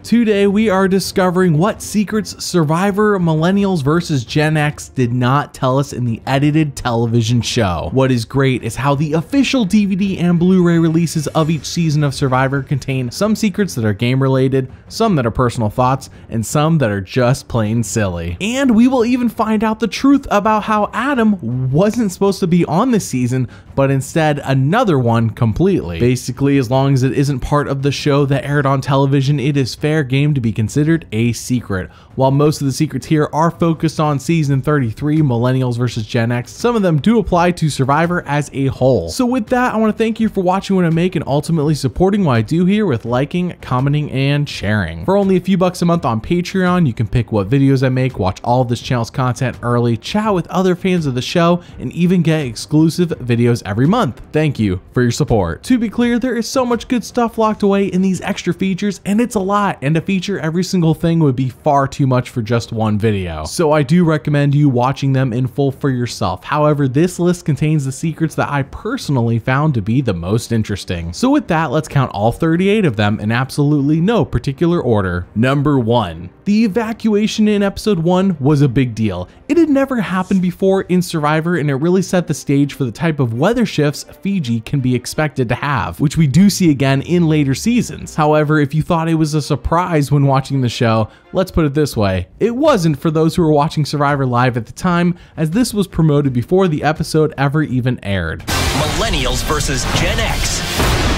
Today we are discovering what secrets Survivor Millennials vs. Gen X did not tell us in the edited television show. What is great is how the official DVD and Blu-ray releases of each season of Survivor contain some secrets that are game related, some that are personal thoughts, and some that are just plain silly. And we will even find out the truth about how Adam wasn't supposed to be on this season, but instead another one completely. Basically, as long as it isn't part of the show that aired on television, it is fair game to be considered a secret. While most of the secrets here are focused on season 33, Millennials vs. Gen X, some of them do apply to Survivor as a whole. So with that, I want to thank you for watching what I make and ultimately supporting what I do here with liking, commenting, and sharing. For only a few bucks a month on Patreon, you can pick what videos I make, watch all of this channel's content early, chat with other fans of the show, and even get exclusive videos every month. Thank you for your support. To be clear, there is so much good stuff locked away in these extra features, and it's a lot, and to feature every single thing would be far too much for just one video. So I do recommend you watching them in full for yourself. However, this list contains the secrets that I personally found to be the most interesting. So with that, let's count all 38 of them in absolutely no particular order. Number 1. The evacuation in episode 1 was a big deal. It had never happened before in Survivor, and it really set the stage for the type of weather shifts Fiji can be expected to have, which we do see again in later seasons. However, if you thought it was a surprise when watching the show, let's put it this way, it wasn't for those who were watching Survivor live at the time, as this was promoted before the episode ever even aired. Millennials versus Gen X.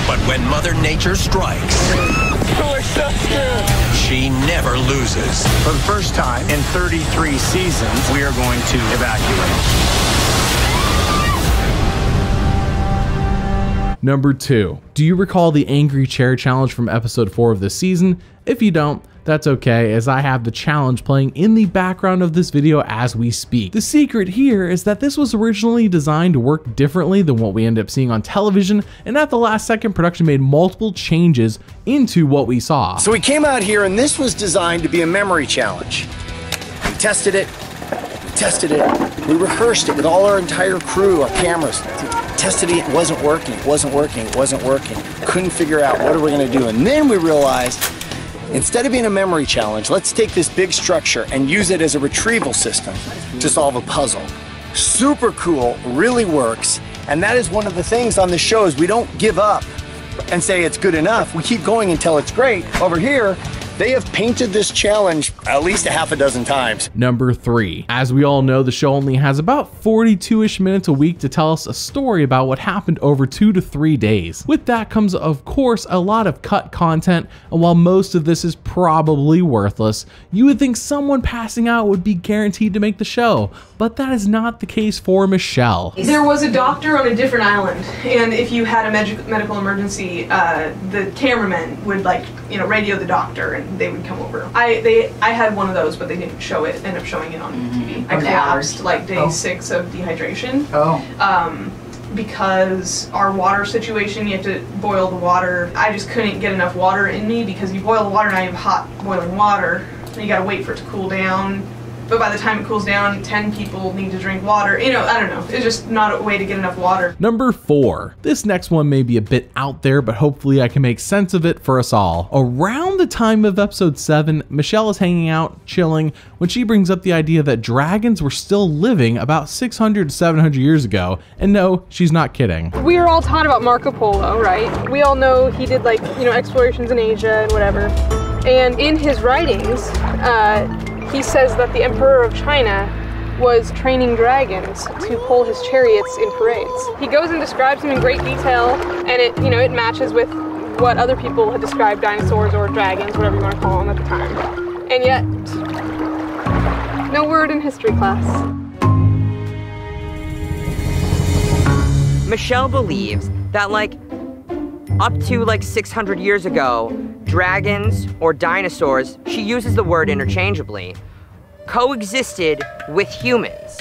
But when Mother Nature strikes, she never loses. For the first time in 33 seasons, we are going to evacuate. Number 2. Do you recall the Angry Chair Challenge from episode 4 of this season? If you don't, that's okay, as I have the challenge playing in the background of this video as we speak. The secret here is that this was originally designed to work differently than what we end up seeing on television, and at the last second, production made multiple changes into what we saw. So we came out here and this was designed to be a memory challenge. We tested it, we rehearsed it with all our entire crew, our cameras. Tested it, it wasn't working. Couldn't figure out what are we gonna do. And then we realized, instead of being a memory challenge, let's take this big structure and use it as a retrieval system to solve a puzzle. Super cool, really works. And that is one of the things on the show is we don't give up and say it's good enough. We keep going until it's great. Over here, they have painted this challenge at least a half a dozen times. Number 3. As we all know, the show only has about 42-ish minutes a week to tell us a story about what happened over 2 to 3 days. With that comes, of course, a lot of cut content, and while most of this is probably worthless, you would think someone passing out would be guaranteed to make the show, but that is not the case for Michelle. There was a doctor on a different island, and if you had a medical emergency, the cameraman would radio the doctor and they would come over. I had one of those, but they didn't show it, end up showing it on TV. I collapsed like day 6 of dehydration. Because our water situation, you have to boil the water. I just couldn't get enough water in me because you boil the water, now you have hot boiling water, and you gotta wait for it to cool down. But by the time it cools down, 10 people need to drink water. I don't know. It's just not a way to get enough water. Number 4. This next one may be a bit out there, but hopefully I can make sense of it for us all. Around the time of episode 7, Michelle is hanging out, chilling, when she brings up the idea that dragons were still living about 600 to 700 years ago. And no, she's not kidding. We are all taught about Marco Polo, right? We all know he did explorations in Asia and whatever. And in his writings, he says that the Emperor of China was training dragons to pull his chariots in parades. He goes and describes them in great detail, and it matches with what other people had described dinosaurs or dragons, whatever you want to call them at the time. And yet, no word in history class. Michelle believes that up to 600 years ago, dragons or dinosaurs, she uses the word interchangeably, coexisted with humans,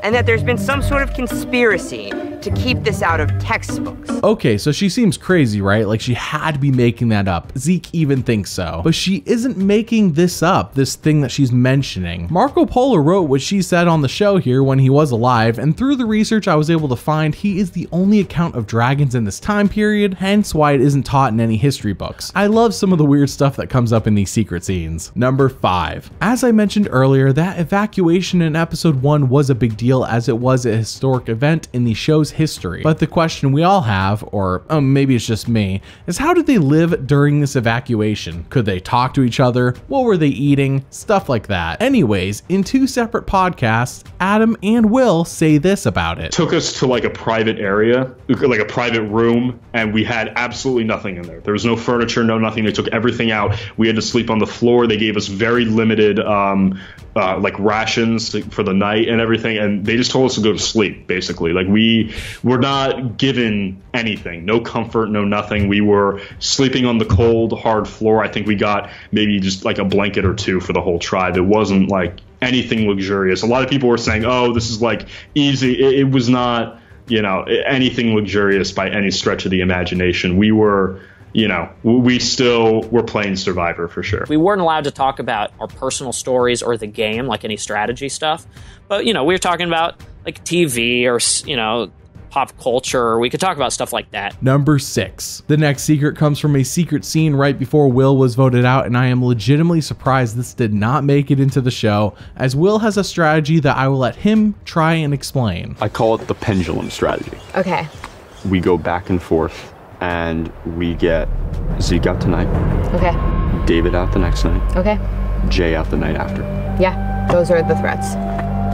and that there's been some sort of conspiracy to keep this out of textbooks. Okay, so she seems crazy, right? Like she had to be making that up. Zeke even thinks so. But she isn't making this up, this thing that she's mentioning. Marco Polo wrote what she said on the show here when he was alive, and through the research I was able to find, he is the only account of dragons in this time period, hence why it isn't taught in any history books. I love some of the weird stuff that comes up in these secret scenes. Number 5. As I mentioned earlier, that evacuation in episode 1 was a big deal as it was a historic event in the show's history. But the question we all have, or maybe it's just me, is how did they live during this evacuation? Could they talk to each other? What were they eating? Stuff like that. Anyways, in 2 separate podcasts, Adam and Will say this about it. Took us to like a private area, like a private room, and we had absolutely nothing in there. There was no furniture, no nothing. They took everything out. We had to sleep on the floor. They gave us very limited like rations for the night and everything, and they just told us to go to sleep, basically. Like we were not given anything, no comfort, no nothing. We were sleeping on the cold, hard floor. I think we got maybe just like a blanket or 2 for the whole tribe. It wasn't like anything luxurious. A lot of people were saying, oh, this is like easy. It was not, you know, anything luxurious by any stretch of the imagination. We were, you know, we still were playing Survivor for sure. We weren't allowed to talk about our personal stories or the game, like any strategy stuff. But, you know, we were talking about like TV or, you know, pop culture. We could talk about stuff like that. Number 6. The next secret comes from a secret scene right before Will was voted out, and I am legitimately surprised this did not make it into the show, as Will has a strategy that I will let him try and explain. I call it the pendulum strategy. Okay. We go back and forth, and we get Zeke out tonight. Okay. David out the next night. Okay. Jay out the night after. Yeah, those are the threats.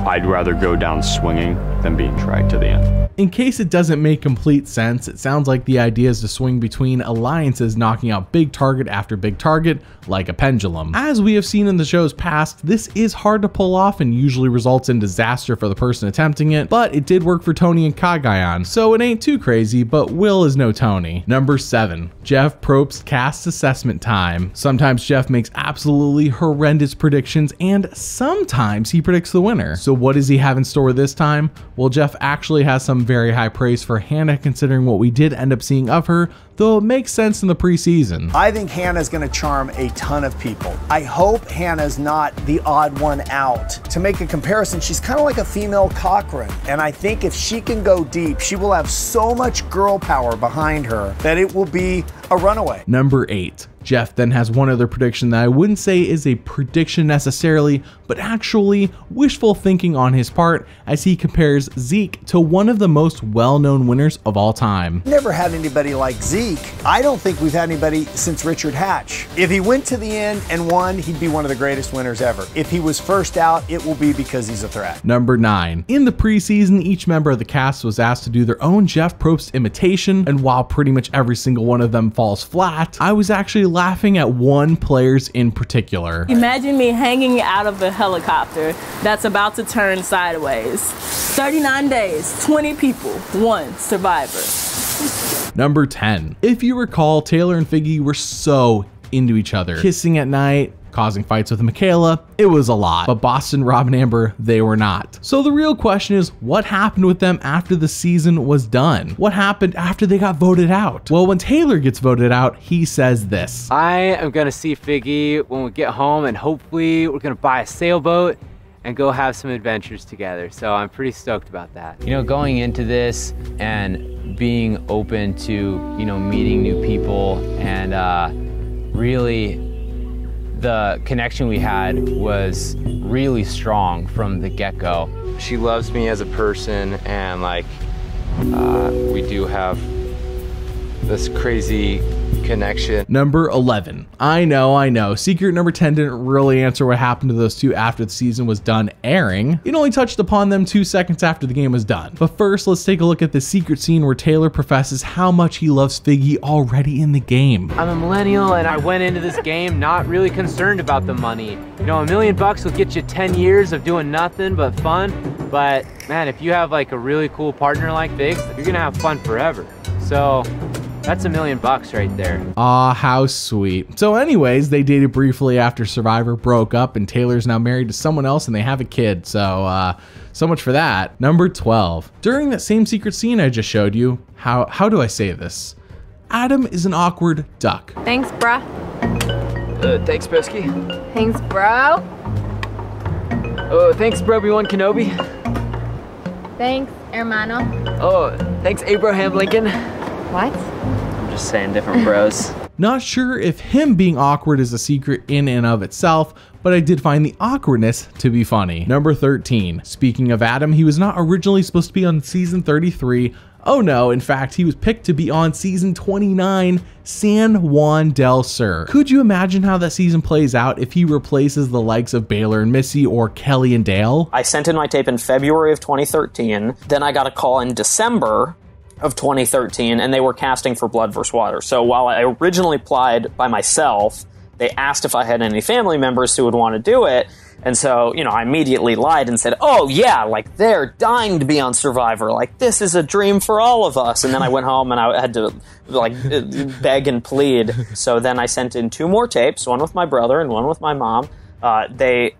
I'd rather go down swinging than being dragged to the end. In case it doesn't make complete sense, it sounds like the idea is to swing between alliances, knocking out big target after big target, like a pendulum. As we have seen in the show's past, this is hard to pull off and usually results in disaster for the person attempting it, but it did work for Tony and Kagayan, so it ain't too crazy, but Will is no Tony. Number 7. Jeff Probst cast assessment time. Sometimes Jeff makes absolutely horrendous predictions, and sometimes he predicts the winner. So what does he have in store this time? Well, Jeff actually has some very high praise for Hannah considering what we did end up seeing of her, though it makes sense in the preseason. I think Hannah's going to charm a ton of people. I hope Hannah's not the odd one out. To make a comparison, she's kind of like a female Cochran, and I think if she can go deep, she will have so much girl power behind her that it will be a runaway. Number 8. Jeff then has one other prediction that I wouldn't say is a prediction necessarily, but actually wishful thinking on his part, as he compares Zeke to one of the most well-known winners of all time. Never had anybody like Zeke. I don't think we've had anybody since Richard Hatch. If he went to the end and won, he'd be one of the greatest winners ever. If he was first out, it will be because he's a threat. Number 9. In the preseason, each member of the cast was asked to do their own Jeff Probst imitation, and while pretty much every single one of them falls flat, I was actually laughing at one player's in particular. Imagine me hanging out of a helicopter that's about to turn sideways. 39 days, 20 people, 1 survivor. Number 10. If you recall, Taylor and Figgy were so into each other. Kissing at night, causing fights with Michaela, it was a lot. But Boston, Rob, and Amber, they were not. So the real question is, what happened with them after the season was done? What happened after they got voted out? Well, when Taylor gets voted out, he says this. I am gonna see Figgy when we get home, and hopefully we're gonna buy a sailboat and go have some adventures together. So I'm pretty stoked about that. You know, going into this and being open to, you know, meeting new people, and really the connection we had was really strong from the get-go. She loves me as a person, and like we do have this crazy connection. Number 11. I know. Secret number 10 didn't really answer what happened to those two after the season was done airing. It only touched upon them 2 seconds after the game was done. But first, let's take a look at the secret scene where Taylor professes how much he loves Figgy already in the game. I'm a millennial, and I went into this game not really concerned about the money. You know, $1 million will get you 10 years of doing nothing but fun. But man, if you have like a really cool partner like Biggs, you're gonna have fun forever. So That's $1 million right there. Aw, how sweet. So anyways, they dated briefly after Survivor broke up, and Taylor's now married to someone else and they have a kid. So much for that. Number 12. During that same secret scene I just showed you, how do I say this? Adam is an awkward duck. Thanks, bruh. Thanks, Broski. Thanks, bro. Oh, thanks, Obi-Wan Kenobi. Thanks, hermano. Oh, thanks, Abraham Lincoln. What? I'm just saying different bros. Not sure if him being awkward is a secret in and of itself, but I did find the awkwardness to be funny. Number 13. Speaking of Adam, he was not originally supposed to be on season 33. Oh no, in fact, he was picked to be on season 29, San Juan del Sur. Could you imagine how that season plays out if he replaces the likes of Baylor and Missy or Kelly and Dale? I sent in my tape in February of 2013. Then I got a call in December of 2013, and they were casting for Blood vs. Water. So while I originally applied by myself, they asked if I had any family members who would want to do it. And so, I immediately lied and said, oh yeah, like they're dying to be on Survivor. Like this is a dream for all of us. And then I went home and I had to beg and plead. So then I sent in 2 more tapes, one with my brother and one with my mom. They,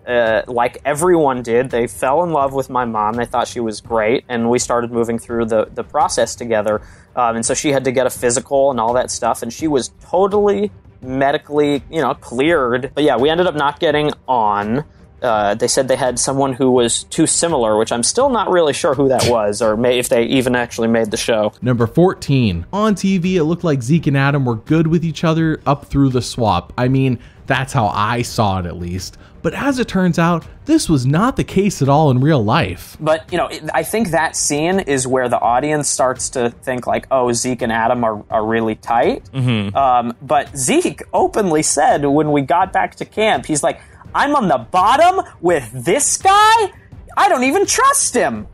like everyone did, they fell in love with my mom. They thought she was great. And we started moving through the process together. And so she had to get a physical and all that stuff. And she was totally medically, cleared. But yeah, we ended up not getting on. They said they had someone who was too similar, which I'm still not really sure who that was, or if they even actually made the show. Number 14. On TV, it looked like Zeke and Adam were good with each other up through the swap. I mean, that's how I saw it at least. But as it turns out, this was not the case at all in real life. But, I think that scene is where the audience starts to think like, oh, Zeke and Adam are really tight. Mm-hmm. But Zeke openly said when we got back to camp, he's like, I'm on the bottom with this guy? I don't even trust him.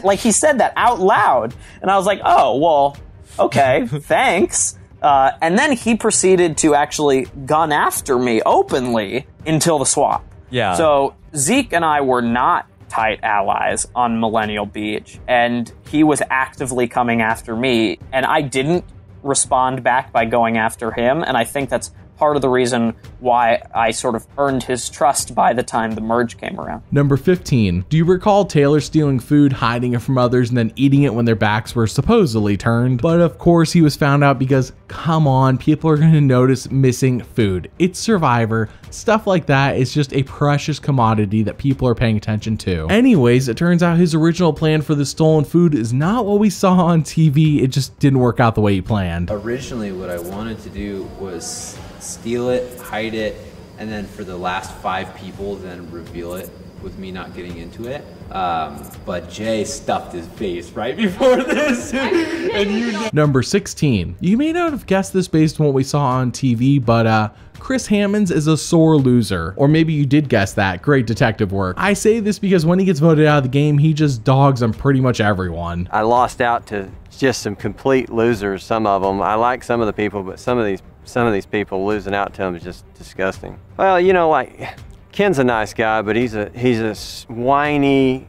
Like, he said that out loud. And I was like, oh, well, okay, thanks. And then he proceeded to actually gun after me openly until the swap. Yeah. So Zeke and I were not tight allies on Millennial Beach, and he was actively coming after me, and I didn't respond back by going after him, and I think that's part of the reason why I sort of earned his trust by the time the merge came around. Number 15. Do you recall Taylor stealing food, hiding it from others, and then eating it when their backs were supposedly turned? But of course he was found out because, come on, people are going to notice missing food. It's Survivor. Stuff like that is just a precious commodity that people are paying attention to. Anyways, it turns out his original plan for the stolen food is not what we saw on TV. It just didn't work out the way he planned. Originally, what I wanted to do was steal it, hide it, and then for the last 5 people, then reveal it with me not getting into it. But Jay stuffed his face right before this. And Number 16. You may not have guessed this based on what we saw on TV, but Chris Hammonds is a sore loser. Or maybe you did guess that. Great detective work. I say this because when he gets voted out of the game, he just dogs on pretty much everyone. I lost out to just some complete losers, some of them. I like some of the people, but some of these people losing out to them is just disgusting. Well, like Ken's a nice guy, but he's a whiny,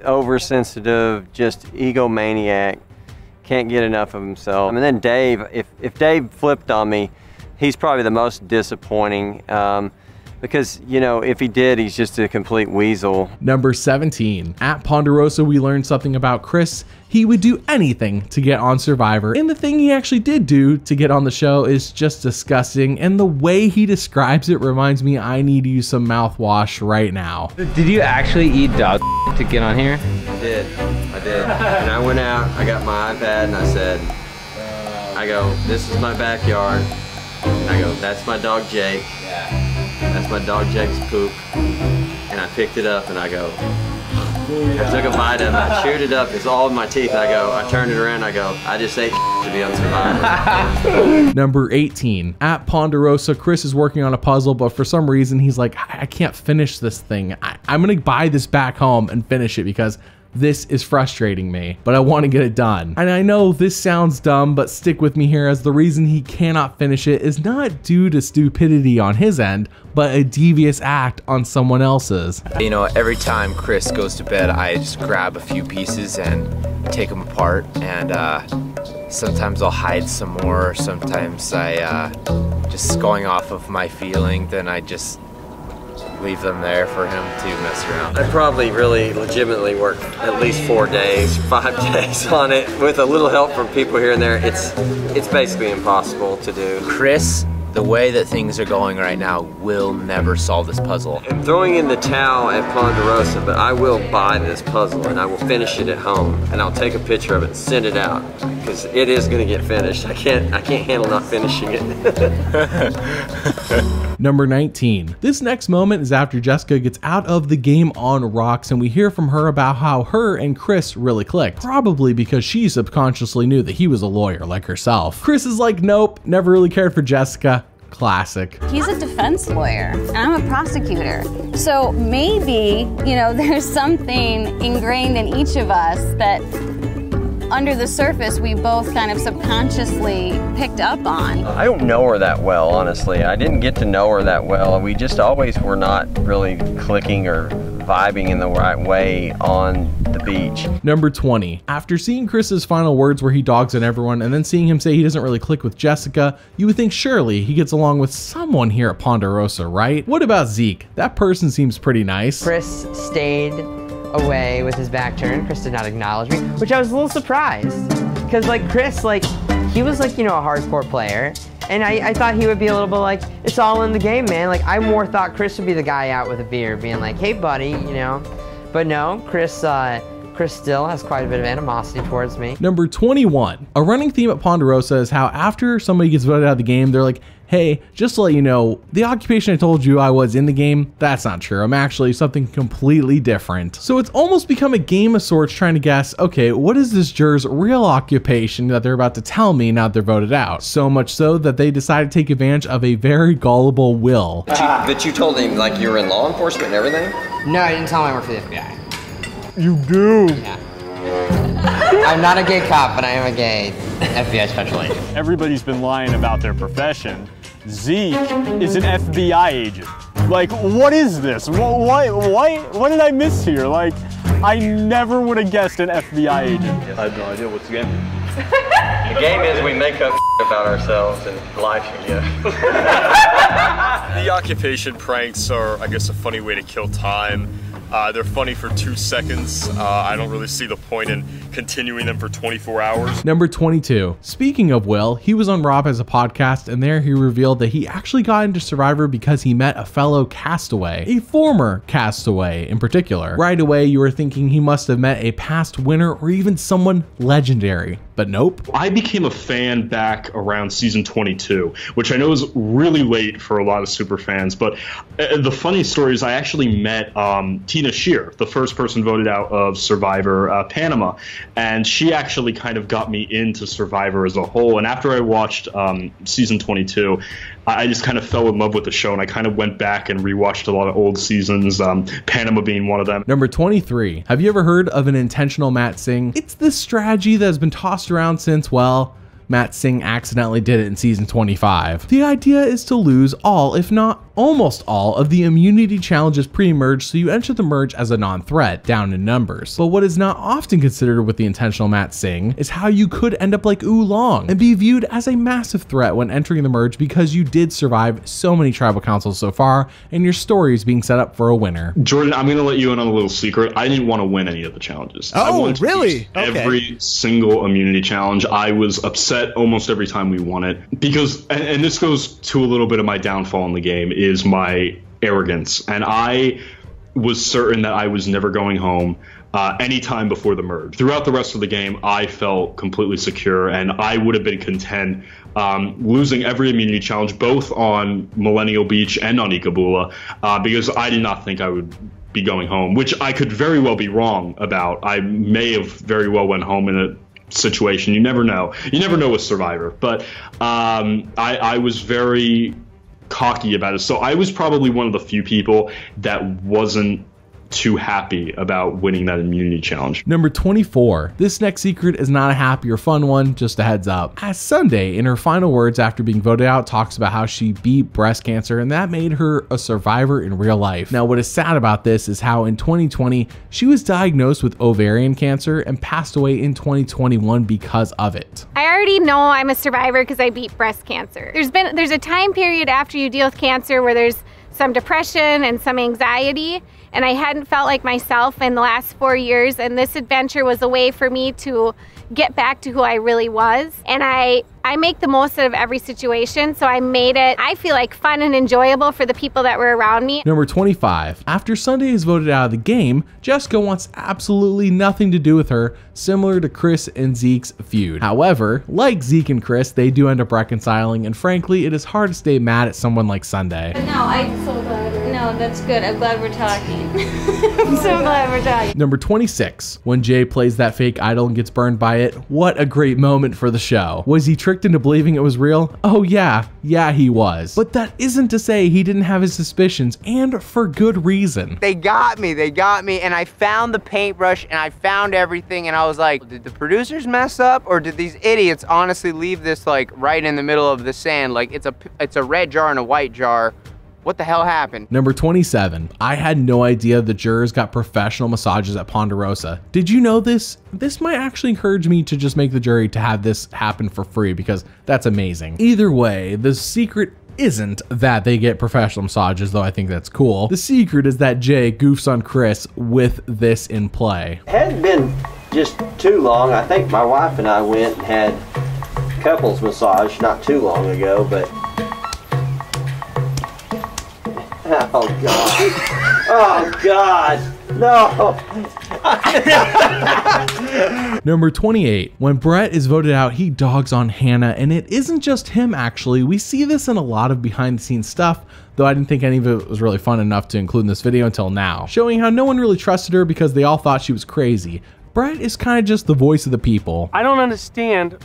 oversensitive, just egomaniac. Can't get enough of himself. And then Dave, if Dave flipped on me, he's probably the most disappointing. Because, if he did, he's just a complete weasel. Number 17. At Ponderosa, we learned something about Chris. He would do anything to get on Survivor, and the thing he actually did do to get on the show is just disgusting, and the way he describes it reminds me I need to use some mouthwash right now. Did you actually eat dog to get on here? I did. And I went out, I got my iPad, and I go, this is my backyard. And I go, that's my dog Jake. That's my dog Jake's poop. And I picked it up and I go, I took a bite of it, I chewed it up, it's all in my teeth. I turned it around, I go, I just ate to be on Survivor. Number 18. At Ponderosa, Chris is working on a puzzle, but for some reason he's like, I can't finish this thing. I'm gonna buy this back home and finish it because this is frustrating me, but I want to get it done. And I know this sounds dumb, but stick with me here, as the reason he cannot finish it is not due to stupidity on his end, but a devious act on someone else's. Every time Chris goes to bed, I just grab a few pieces and take them apart and sometimes I'll hide some more. Sometimes I just going off of my feeling, then I just leave them there for him to mess around. I'd probably really legitimately work at least 4 days, 5 days on it with a little help from people here and there. It's basically impossible to do. Chris, the way that things are going right now, will never solve this puzzle. I'm throwing in the towel at Ponderosa, but I will buy this puzzle and I will finish it at home, and I'll take a picture of it and send it out, because it is going to get finished. I can't handle not finishing it. Number 19. This next moment is after Jessica gets out of the game on rocks, and we hear from her about how her and Chris really clicked, probably because she subconsciously knew that he was a lawyer like herself. Chris is like, nope, never really cared for Jessica. Classic. He's a defense lawyer, and I'm a prosecutor. So maybe, you know, there's something ingrained in each of us that under the surface we both kind of subconsciously picked up on. I don't know her that well, honestly. I didn't get to know her that well. We just always were not really clicking or vibing in the right way on the beach. Number 20. After seeing Chris's final words where he dogs on everyone and then seeing him say he doesn't really click with Jessica, you would think surely he gets along with someone here at Ponderosa, right? What about Zeke? That person seems pretty nice. Chris stayed away with his back turned. Chris did not acknowledge me, which I was a little surprised. Because like Chris, like he was like, you know, a hardcore player. And I thought he would be a little bit like, it's all in the game, man. Like I more thought Chris would be the guy out with a beer being like, hey buddy, you know. But no, Chris still has quite a bit of animosity towards me. Number 21. A running theme at Ponderosa is how after somebody gets voted out of the game, they're like, hey, just to let you know, the occupation I told you I was in the game, that's not true. I'm actually something completely different. So it's almost become a game of sorts trying to guess, okay, what is this juror's real occupation that they're about to tell me now that they're voted out? So much so that they decided to take advantage of a very gullible Will. But you told him like you were in law enforcement and everything? No, I didn't tell him I work for the FBI. You do? Yeah. I'm not a gay cop, but I am a gay FBI special agent. Everybody's been lying about their profession. Zeke is an FBI agent. Like, what is this? What did I miss here? Like, I never would have guessed an FBI agent. I have no idea. What's the game? The game is we make up about ourselves and lie to you. The occupation pranks are, I guess, a funny way to kill time. They're funny for 2 seconds. I don't really see the point in continuing them for 24 hours. Number 22. Speaking of Will, he was on Rob as a podcast, and there he revealed that he actually got into Survivor because he met a fellow castaway, a former castaway in particular. Right away, you were thinking he must have met a past winner or even someone legendary. But nope. I became a fan back around season 22, which I know is really late for a lot of super fans. But the funny story is I actually met Tina Shear, the first person voted out of Survivor Panama. And she actually kind of got me into Survivor as a whole. And after I watched season 22, I just kind of fell in love with the show, and I kind of went back and rewatched a lot of old seasons, Panama being one of them. Number 23. Have you ever heard of an intentional Matt Sing? It's this strategy that has been tossed around since, well, Matt Sing accidentally did it in season 25. The idea is to lose all, if not almost all, of the immunity challenges pre-merge, so you enter the merge as a non-threat, down in numbers. But what is not often considered with the intentional Matt Sing is how you could end up like Oolong and be viewed as a massive threat when entering the merge because you did survive so many tribal councils so far and your story is being set up for a winner. Jordan, I'm going to let you in on a little secret. I didn't want to win any of the challenges. Oh, really? Every single immunity challenge. I was upset almost every time we won it because, and this goes to a little bit of my downfall in the game, is my arrogance. And I was certain that I was never going home anytime before the merge. Throughout the rest of the game, I felt completely secure, and I would have been content losing every immunity challenge, both on Millennial Beach and on Ikabula, because I did not think I would be going home, which I could very well be wrong about. I may have very well went home in a situation. You never know. You never know with Survivor. But I was very cocky about it. So I was probably one of the few people that wasn't too happy about winning that immunity challenge. Number 24. This next secret is not a happy or fun one, just a heads up. As Sunday, in her final words after being voted out, talks about how she beat breast cancer and that made her a survivor in real life. Now, what is sad about this is how in 2020, she was diagnosed with ovarian cancer and passed away in 2021 because of it. I already know I'm a survivor because I beat breast cancer. There's a time period after you deal with cancer where there's some depression and some anxiety, and I hadn't felt like myself in the last 4 years, and this adventure was a way for me to get back to who I really was. And I make the most out of every situation, so I made it, I feel like, fun and enjoyable for the people that were around me. Number 25. After Sunday is voted out of the game, Jessica wants absolutely nothing to do with her, similar to Chris and Zeke's feud. However, like Zeke and Chris, they do end up reconciling, and frankly, it is hard to stay mad at someone like Sunday. No, I'm so glad. No, that's good. I'm glad we're talking. I'm so glad we're talking. Number 26. When Jay plays that fake idol and gets burned by it, what a great moment for the show. Was he tricked into believing it was real? Oh yeah, he was. But that isn't to say he didn't have his suspicions, and for good reason. They got me, and I found the paintbrush and I found everything, and I was like, did the producers mess up, or did these idiots honestly leave this like right in the middle of the sand? Like it's a red jar and a white jar. What the hell happened? Number 27. I had no idea the jurors got professional massages at Ponderosa. Did you know this? This might actually encourage me to just make the jury to have this happen for free because that's amazing. Either way, the secret isn't that they get professional massages, though I think that's cool. The secret is that Jay goofs on Chris with this in play. It hadn't been just too long. I think my wife and I went and had couples massage not too long ago, but oh God, no. Number 28. When Brett is voted out, he dogs on Hannah, and it isn't just him actually. We see this in a lot of behind the scenes stuff, though I didn't think any of it was really fun enough to include in this video until now, showing how no one really trusted her because they all thought she was crazy. Brett is kind of just the voice of the people. I don't understand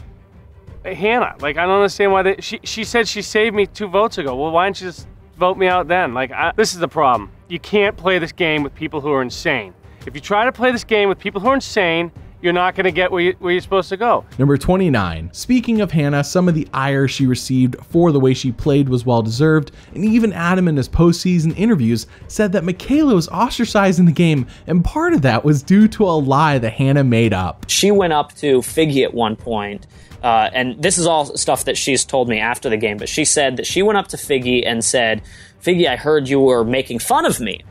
Hannah. Like, I don't understand why she said she saved me 2 votes ago. Well, why didn't you just vote me out then? Like, this is the problem. You can't play this game with people who are insane. If you try to play this game with people who are insane, you're not going to get where you're supposed to go. Number 29. Speaking of Hannah, some of the ire she received for the way she played was well deserved, and even Adam in his postseason interviews said that Michaela was ostracized in the game, and part of that was due to a lie that Hannah made up. She went up to Figgy at one point, and this is all stuff that she's told me after the game, but she said that she went up to Figgy and said, Figgy, I heard you were making fun of me.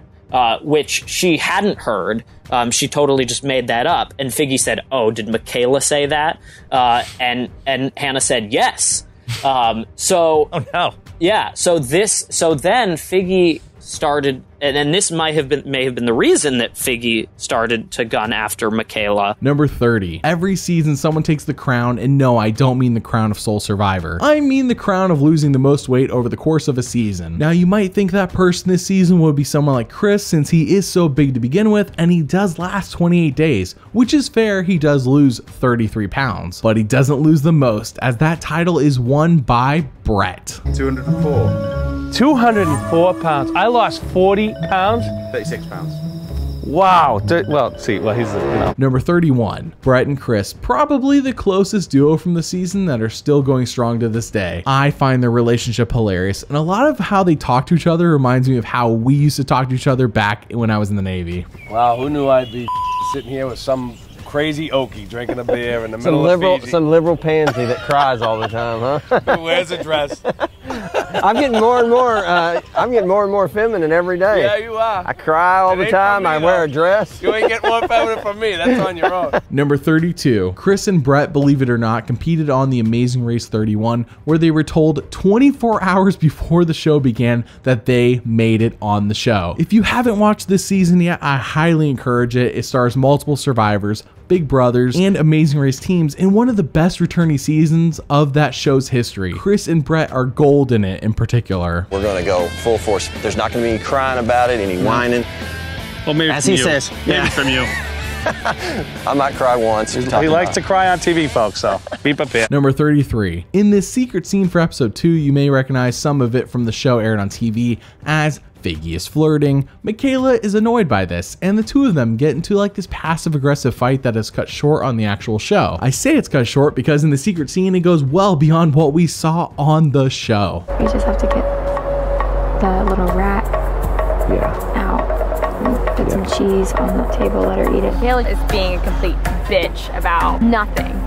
Which she hadn't heard. She totally just made that up. And Figgy said, oh, did Michaela say that? And Hannah said, yes. Oh, no. Yeah, so then Figgy started, and this may have been the reason that Figgy started to gun after Michaela. Number 30. Every season someone takes the crown, and no, I don't mean the crown of sole survivor. I mean the crown of losing the most weight over the course of a season. Now you might think that person this season would be someone like Chris, since he is so big to begin with, and he does last 28 days, which is fair. He does lose 33 pounds, but he doesn't lose the most, as that title is won by Brett. 204. 204 pounds. I lost 40 pounds. 36 pounds. Wow. He's Number 31. Brett and Chris, probably the closest duo from the season that are still going strong to this day. I find their relationship hilarious, and a lot of how they talk to each other reminds me of how we used to talk to each other back when I was in the Navy. Wow, who knew I'd be sitting here with some crazy Okie drinking a beer in the middle of Fiji. Some liberal pansy that cries all the time, huh? Who wears a dress. I'm getting more and more feminine every day. Yeah, you are. I cry all the time. I wear a dress. You ain't getting more feminine from me. That's on your own. Number 32. Chris and Brett, believe it or not, competed on the Amazing Race 31, where they were told 24 hours before the show began that they made it on the show. If you haven't watched this season yet, I highly encourage it. It stars multiple survivors, Big Brothers, and Amazing Race teams in one of the best returning seasons of that show's history. Chris and Brett are gold in it in particular. We're gonna go full force. There's not gonna be any crying about it, any whining. Well, maybe as he says, Maybe from you. I might cry once. He likes to cry on TV, folks, so be prepared. Number 33. In this secret scene for episode 2, you may recognize some of it from the show aired on TV, as Figgy is flirting, Michaela is annoyed by this, and the two of them get into like this passive-aggressive fight that is cut short on the actual show. I say it's cut short because in the secret scene it goes well beyond what we saw on the show. You just have to get the little rat out. Put some cheese on the table, let her eat it. Michaela is being a complete bitch about nothing.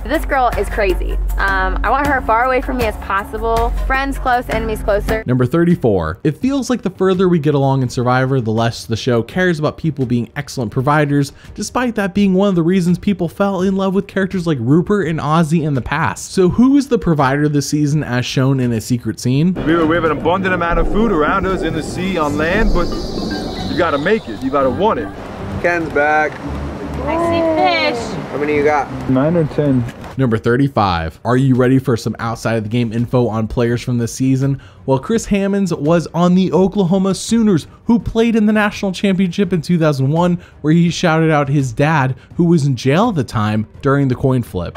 This girl is crazy. I want her far away from me as possible. Friends close, enemies closer. Number 34. It feels like the further we get along in Survivor, the less the show cares about people being excellent providers, despite that being one of the reasons people fell in love with characters like Rupert and Ozzy in the past. So who is the provider this season as shown in a secret scene? We have an abundant amount of food around us in the sea, on land, but you gotta make it, you gotta want it. Ken's back. I see fish. How many you got? 9 or 10. Number 35. Are you ready for some outside of the game info on players from this season? Well, Chris Hammonds was on the Oklahoma Sooners, who played in the national championship in 2001, where he shouted out his dad, who was in jail at the time, during the coin flip.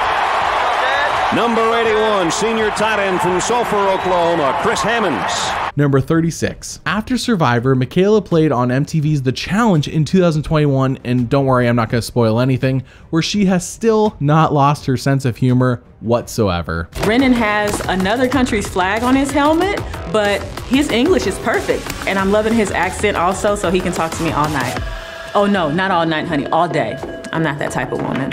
Number 81, senior tight end from Sulphur, Oklahoma, Chris Hammonds. Number 36. After Survivor, Michaela played on MTV's The Challenge in 2021, and don't worry, I'm not going to spoil anything, where she has still not lost her sense of humor whatsoever. Brennan has another country's flag on his helmet, but his English is perfect, and I'm loving his accent also, so he can talk to me all night. Oh no, not all night, honey, all day. I'm not that type of woman.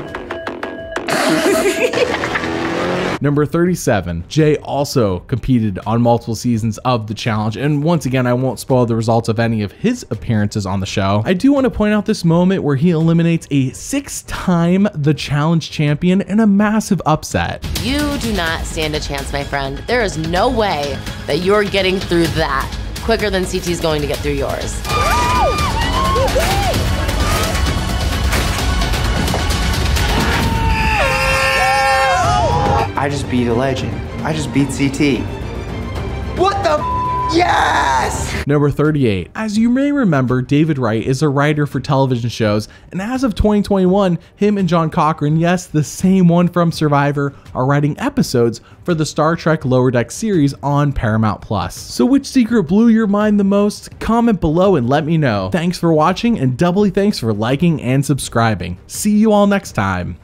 Number 37. Jay also competed on multiple seasons of The Challenge, and once again, I won't spoil the results of any of his appearances on the show. I do want to point out this moment where he eliminates a 6-time The Challenge champion in a massive upset. You do not stand a chance, my friend. There is no way that you're getting through that quicker than CT's going to get through yours. I just beat a legend. I just beat CT. What the yes! Number 38. As you may remember, David Wright is a writer for television shows, and as of 2021, him and John Cochran, yes, the same one from Survivor, are writing episodes for the Star Trek Lower Deck series on Paramount+. So which secret blew your mind the most? Comment below and let me know. Thanks for watching, and doubly thanks for liking and subscribing. See you all next time.